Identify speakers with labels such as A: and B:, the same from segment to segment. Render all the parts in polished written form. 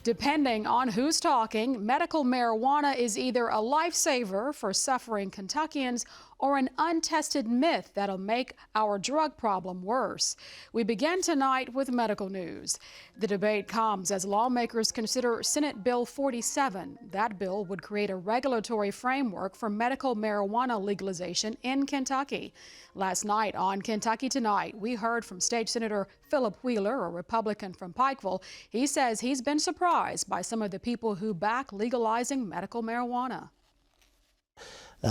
A: Depending on who's talking, medical marijuana is either a lifesaver for suffering Kentuckians or an untested myth that'll make our drug problem worse. We begin tonight with medical news. The debate comes as lawmakers consider Senate Bill 47. That bill would create a regulatory framework for medical marijuana legalization in Kentucky. Last night on Kentucky Tonight, we heard from State Senator Philip Wheeler, a Republican from Pikeville. He says he's been surprised by some of the people who back legalizing medical marijuana.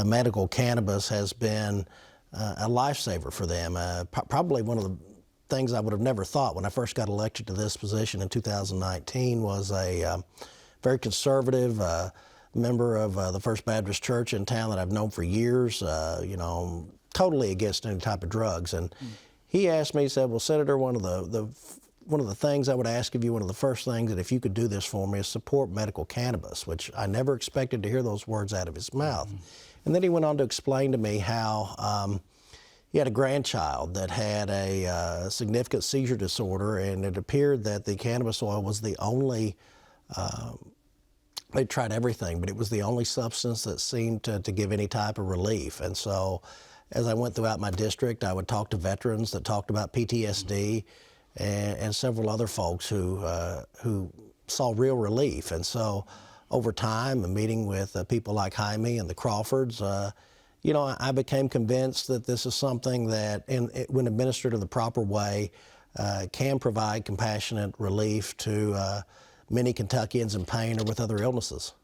B: Medical cannabis has been a lifesaver for them. Probably one of the things I would have never thought when I first got elected to this position in 2019 was a very conservative member of the First Baptist Church in town that I've known for years, you know, totally against any type of drugs. And he asked me, he said, well, Senator, one of the things I would ask of you, one of the first things that if you could do this for me is support medical cannabis, which I never expected to hear those words out of his mouth. And then he went on to explain to me how he had a grandchild that had a significant seizure disorder, and it appeared that the cannabis oil was the only, they tried everything, but it was the only substance that seemed to give any type of relief. And so as I went throughout my district, I would talk to veterans that talked about PTSD and several other folks who saw real relief. And so over time, a meeting with people like Jaime and the Crawfords, you know, I became convinced that this is something that, when administered in the proper way, can provide compassionate relief to many Kentuckians in pain or with other illnesses.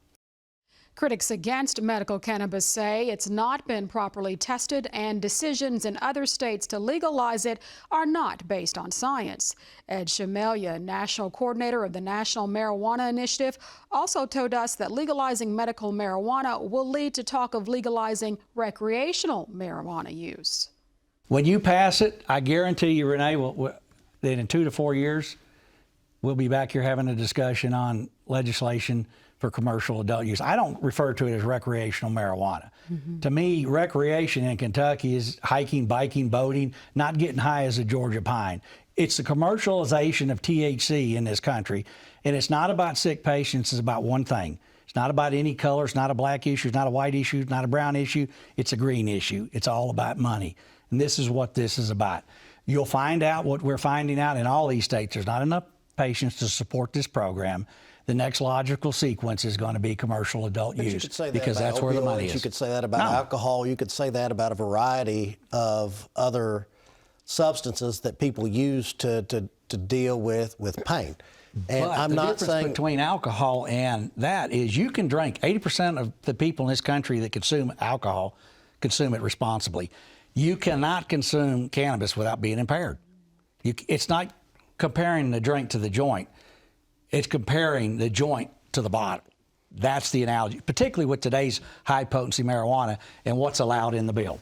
A: Critics against medical cannabis say it's not been properly tested, and decisions in other states to legalize it are not based on science. Ed Shemelya, national coordinator of the National Marijuana Initiative, also told us that legalizing medical marijuana will lead to talk of legalizing recreational marijuana use.
C: When you pass it, I guarantee you, Renee, that in 2 to 4 years, we'll be back here having a discussion on legislation for commercial adult use. I don't refer to it as recreational marijuana. To me, recreation in Kentucky is hiking, biking, boating, not getting high as a Georgia pine. It's the commercialization of THC in this country, and it's not about sick patients, it's about one thing. It's not about any color, it's not a black issue, it's not a white issue, it's not a brown issue, it's a green issue. It's all about money, and this is what this is about. You'll find out what we're finding out in all these states. There's not enough patients to support this program. The next logical sequence is going to be commercial adult use, because that's where the money is.
B: You could say that about alcohol. You could say that about a variety of other substances that people use to deal with pain. And
C: but
B: I'm not
C: the difference between alcohol and that is you can drink. 80% of the people in this country that consume alcohol consume it responsibly. You cannot consume cannabis without being impaired. It's not comparing the drink to the joint. It's comparing the joint to the bottle. That's the analogy, particularly with today's high-potency marijuana and what's allowed in the bill.